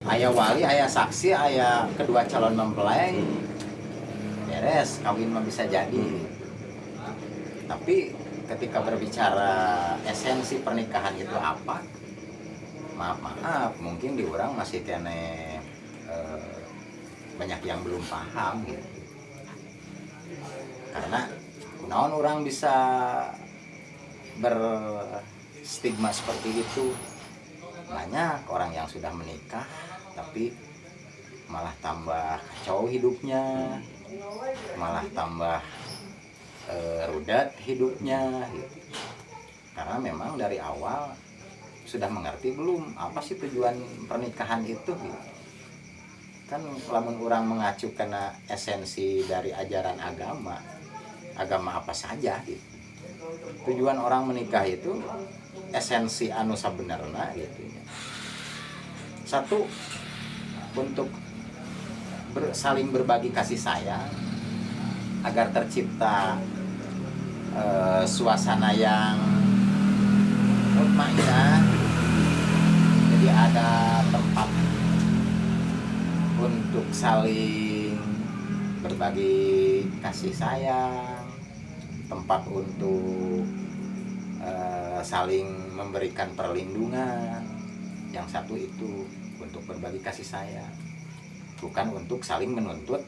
Aya wali, aya saksi, aya kedua calon mempelai, beres kawin mah bisa jadi. Tapi ketika berbicara esensi pernikahan itu apa, maaf mungkin di orang masih kene banyak yang belum paham gitu. Karena naon orang bisa berstigma seperti itu, banyak orang yang sudah menikah tapi malah tambah kacau hidupnya, malah tambah rudet hidupnya gitu. Karena memang dari awal sudah mengerti belum apa sih tujuan pernikahan itu gitu. Kan lamun orang mengacu kena esensi dari ajaran agama apa saja gitu. Tujuan orang menikah itu esensi anu sabenerna gitu. Satu, untuk saling berbagi kasih sayang agar tercipta suasana yang mutmainah. Jadi ada tempat untuk saling berbagi kasih sayang, tempat untuk saling memberikan perlindungan. Yang satu itu untuk berbagi kasih sayang, bukan untuk saling menuntut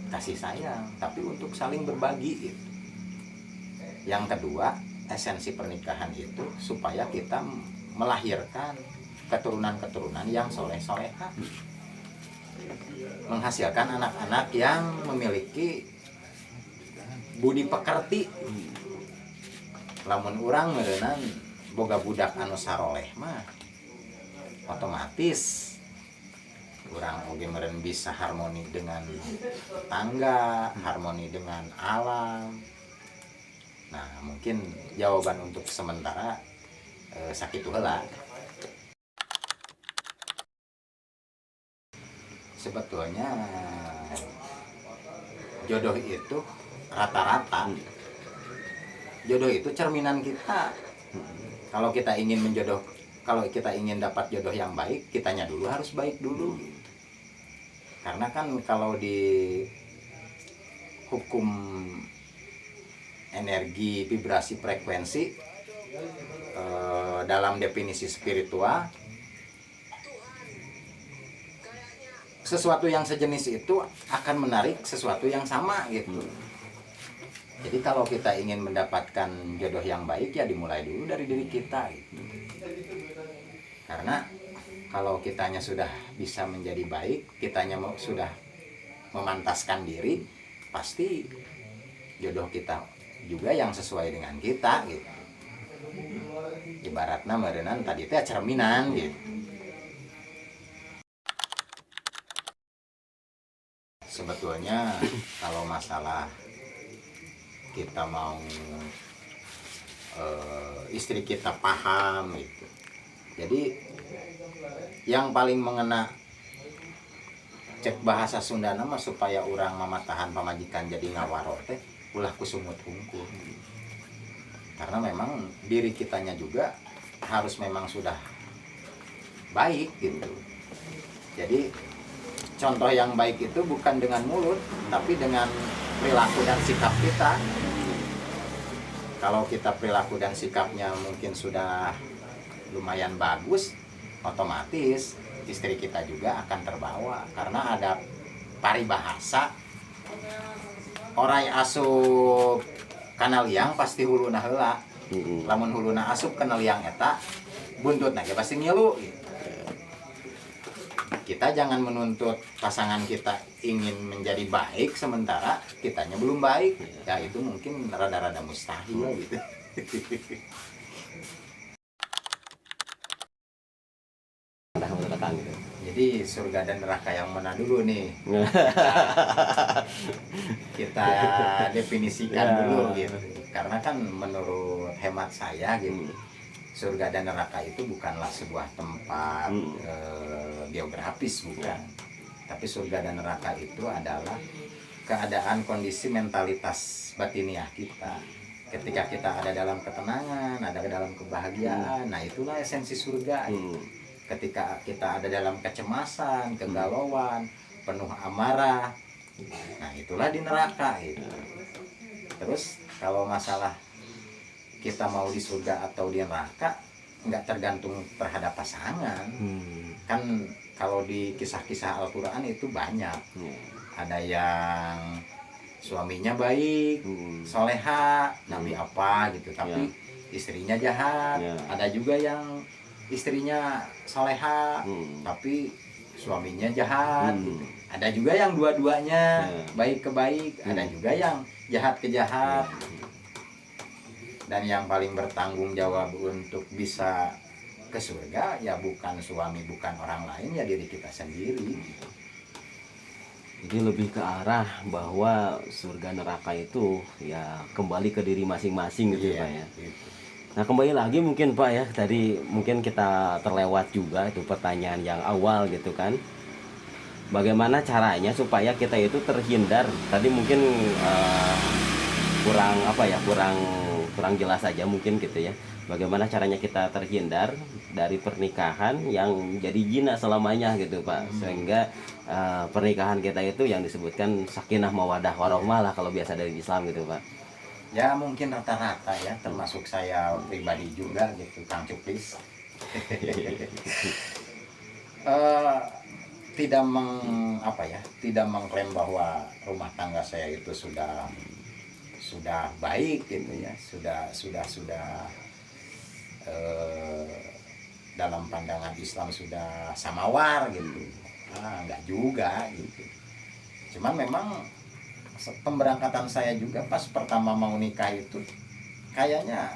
kasih sayang, tapi untuk saling berbagi gitu. Yang kedua, esensi pernikahan itu supaya kita melahirkan keturunan-keturunan yang soleh-solehah, menghasilkan anak-anak yang memiliki budi pekerti. Lamun urang meureunnan boga budak anu saroleh mah otomatis urang oge meureun bisa harmoni dengan tangga, harmoni dengan alam. Nah, mungkin jawaban untuk sementara sakitu heula. Sebetulnya jodoh itu rata-rata jodoh itu cerminan kita. Kalau kita ingin dapat jodoh yang baik, kitanya dulu harus baik dulu. Karena kan kalau di hukum energi, vibrasi, frekuensi, dalam definisi spiritual, sesuatu yang sejenis itu akan menarik sesuatu yang sama gitu. Jadi kalau kita ingin mendapatkan jodoh yang baik, ya dimulai dulu dari diri kita gitu. Karena kalau kitanya sudah bisa menjadi baik, kitanya sudah memantaskan diri, pasti jodoh kita juga yang sesuai dengan kita gitu. Ibaratnya meureunnan tadi teh cerminan gitu. Sebetulnya kalau masalah kita mau istri kita paham gitu. Jadi yang paling mengena cek bahasa Sunda nama supaya orang mamatahan pamajikan jadi ngawaro teh ulah kusumut hungkul. Karena memang diri kitanya juga harus memang sudah baik gitu. Jadi contoh yang baik itu bukan dengan mulut, tapi dengan perilaku dan sikap kita. Kalau kita perilaku dan sikapnya mungkin sudah lumayan bagus, otomatis istri kita juga akan terbawa. Karena ada paribahasa, orai asup kana liang pasti huluna heula. Lamun huluna asup kana liang eta, buntutna ge pasti ngilu gitu. Kita jangan menuntut pasangan kita ingin menjadi baik sementara kitanya belum baik. Ya itu mungkin rada-rada mustahil gitu. Jadi surga dan neraka yang mana dulu nih? Kita definisikan dulu gitu. Karena kan menurut hemat saya gitu, surga dan neraka itu bukanlah sebuah tempat geografis, bukan. Tapi surga dan neraka itu adalah keadaan kondisi mentalitas batiniah kita. Ketika kita ada dalam ketenangan, ada dalam kebahagiaan, nah itulah esensi surga. ketika kita ada dalam kecemasan, kegalauan, penuh amarah, nah itulah di neraka itu. Terus kalau masalah kita mau di surga atau di neraka nggak tergantung terhadap pasangan. Kan kalau di kisah-kisah Al-Quran itu banyak. Ada yang suaminya baik, soleha, nabi apa gitu, tapi istrinya jahat. Ada juga yang istrinya soleha, tapi suaminya jahat. Ada juga yang dua-duanya baik ke baik, ada juga yang jahat ke jahat. Dan yang paling bertanggung jawab untuk bisa ke surga ya bukan suami, bukan orang lain, ya diri kita sendiri. Jadi lebih ke arah bahwa surga neraka itu ya kembali ke diri masing-masing gitu Pak ya. Gitu. Nah kembali lagi mungkin Pak ya, tadi mungkin kita terlewat juga itu pertanyaan yang awal gitu kan. Bagaimana caranya supaya kita itu terhindar? Tadi mungkin kurang apa ya, kurang jelas aja mungkin gitu ya. Bagaimana caranya kita terhindar dari pernikahan yang jadi zina selamanya gitu Pak, sehingga pernikahan kita itu yang disebutkan sakinah mawadah warahmah lah kalau biasa dari Islam gitu Pak. Ya mungkin rata-rata ya, termasuk saya pribadi juga gitu, Kang Cuplis. Tidak tidak mengklaim bahwa rumah tangga saya itu sudah baik gitu ya, sudah dalam pandangan Islam sudah samawar gitu. Enggak juga gitu. Cuman memang pemberangkatan saya juga pas pertama mau nikah itu kayaknya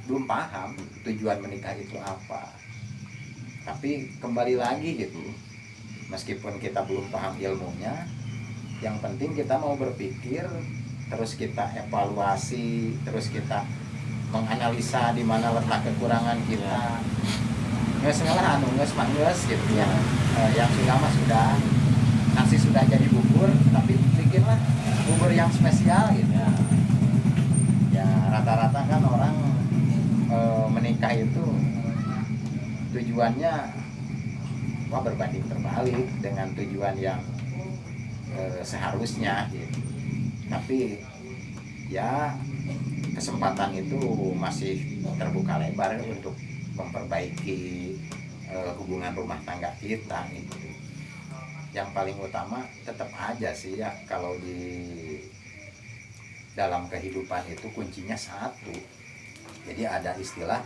belum paham tujuan menikah itu apa. Tapi kembali lagi gitu, meskipun kita belum paham ilmunya, yang penting kita mau berpikir, terus kita evaluasi, terus kita menganalisa di mana letak kekurangan kita. Nges ngalah nges gitu ya. Yang sudah mah sudah, nasi sudah jadi bubur, tapi bikinlah bubur yang spesial gitu. Ya rata-rata kan orang menikah itu tujuannya berbanding terbalik dengan tujuan yang seharusnya gitu. Tapi ya kesempatan itu masih terbuka lebar untuk memperbaiki hubungan rumah tangga kita gitu. Yang paling utama tetap aja sih ya, kalau di dalam kehidupan itu kuncinya satu. Jadi ada istilah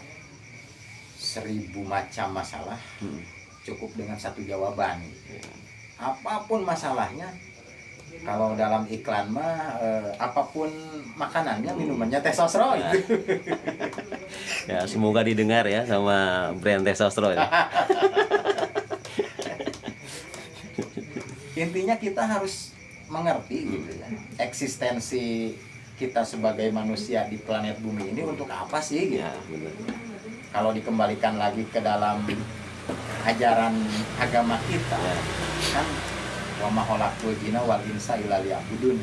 1000 macam masalah cukup dengan satu jawaban gitu. Apapun masalahnya, kalau dalam iklan mah apapun makanannya, minumannya teh sosro gitu. Ya semoga didengar ya sama brand teh sosro ya. Intinya kita harus mengerti gitu ya, eksistensi kita sebagai manusia di planet bumi ini untuk apa sih gitu. Ya, benar. Kalau dikembalikan lagi ke dalam ajaran agama kita, kan wa ma khalaqtul jinna wal insa illa liya'budun.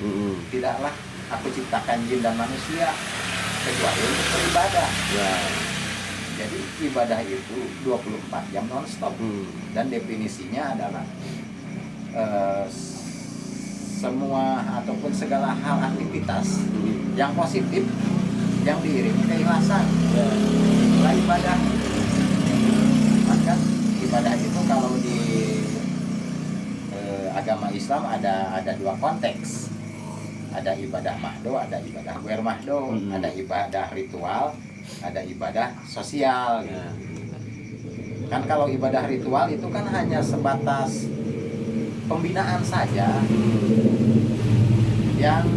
Tidaklah aku ciptakan jin dan manusia kecuali untuk beribadah. Ya. Jadi ibadah itu 24 jam non-stop. Dan definisinya adalah semua ataupun segala hal aktivitas yang positif yang diiringi keikhlasan. Itulah ibadah. Maka ibadah itu kalau di agama Islam ada dua konteks. Ada ibadah mahdo, ada ibadah guer mahdo, ada ibadah ritual, ada ibadah sosial gitu. Kan kalau ibadah ritual itu kan hanya sebatas pembinaan saja, yang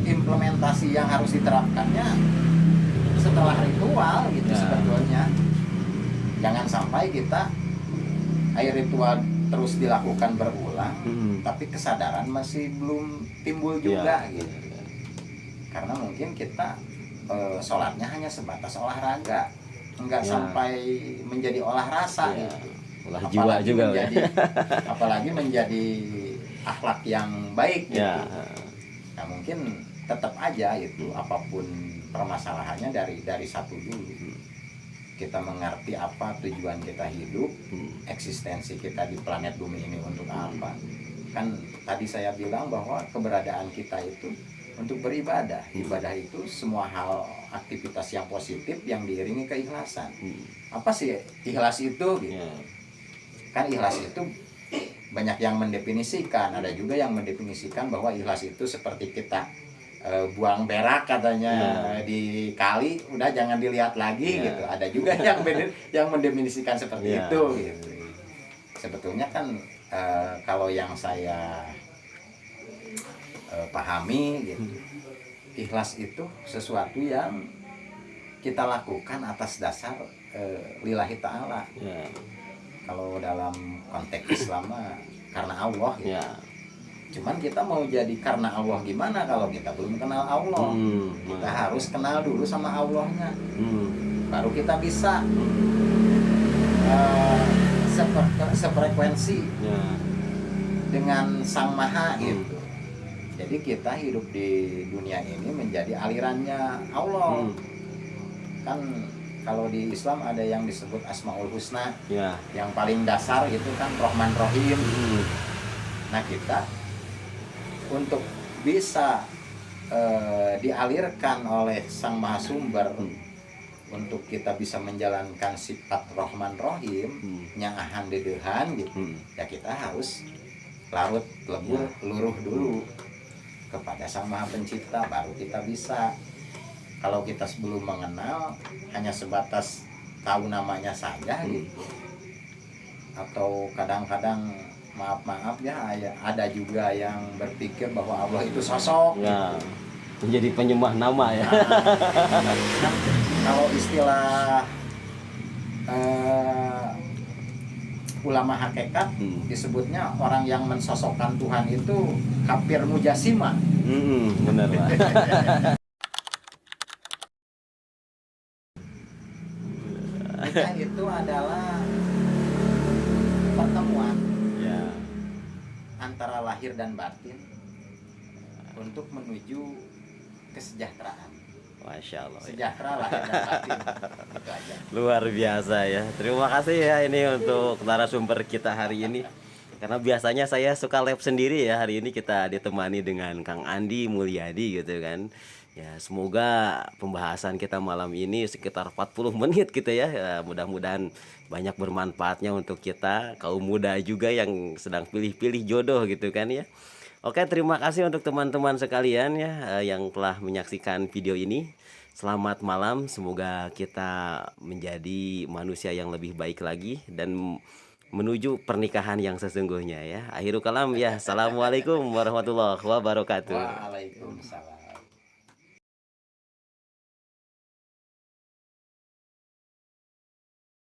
implementasi yang harus diterapkannya setelah ritual gitu sebetulnya. Jangan sampai kita ritual terus dilakukan berulang, tapi kesadaran masih belum timbul juga gitu. Karena mungkin kita sholatnya hanya sebatas olahraga, enggak sampai menjadi olah rasa gitu. Olah jiwa juga apalagi menjadi akhlak yang baik gitu. Nah mungkin tetap aja itu apapun permasalahannya dari satu dulu. kita mengerti apa tujuan kita hidup, eksistensi kita di planet bumi ini untuk apa. Kan tadi saya bilang bahwa keberadaan kita itu untuk beribadah. Ibadah itu semua hal aktivitas yang positif yang diiringi keikhlasan. Apa sih ikhlas itu gitu? Ya. Kan ikhlas itu banyak yang mendefinisikan, ada juga yang mendefinisikan bahwa ikhlas itu seperti kita buang berak katanya di kali, udah jangan dilihat lagi gitu. Ada juga yang mendefinisikan seperti itu gitu. Sebetulnya kan kalau yang saya pahami gitu, ikhlas itu sesuatu yang kita lakukan atas dasar lillahi ta'ala. Kalau dalam konteks Islam karena Allah gitu. Cuman kita mau jadi karena Allah gimana kalau kita belum kenal Allah. Kita harus kenal dulu sama Allahnya, baru kita bisa sefrekuensi dengan Sang Maha gitu. Jadi kita hidup di dunia ini menjadi alirannya Allah. Kan kalau di Islam ada yang disebut Asmaul Husna, yang paling dasar itu kan Rahman Rahim. Nah kita untuk bisa dialirkan oleh Sang Maha Sumber, untuk kita bisa menjalankan sifat Rahman Rahim, nyahan dedehan gitu, ya kita harus larut lebur luruh dulu kepada Sang Maha Pencipta, baru kita bisa. Kalau kita sebelum mengenal hanya sebatas tahu namanya saja gitu, atau kadang-kadang maaf ya ada juga yang berpikir bahwa Allah itu sosok menjadi penyembah nama ya. Nah, kalau istilah ulama hakikat disebutnya orang yang mensosokkan Tuhan itu kafir mujasima. Benar Pak. Nikah itu adalah pertemuan antara lahir dan batin untuk menuju kesejahteraan. Masya Allah. Sejahtera lahir dan batin. Itu aja. Luar biasa ya. Terima kasih ya ini untuk narasumber kita hari ini. Karena biasanya saya suka live sendiri ya. Hari ini kita ditemani dengan Kang Andi Mulyadi gitu kan. Ya, semoga pembahasan kita malam ini sekitar 40 menit gitu ya. Ya, mudah-mudahan banyak bermanfaatnya untuk kita kaum muda juga yang sedang pilih-pilih jodoh gitu kan ya. Oke, terima kasih untuk teman-teman sekalian ya yang telah menyaksikan video ini. Selamat malam, semoga kita menjadi manusia yang lebih baik lagi dan menuju pernikahan yang sesungguhnya ya. Akhirul kalam ya. Assalamualaikum warahmatullahi wabarakatuh. Waalaikumsalam.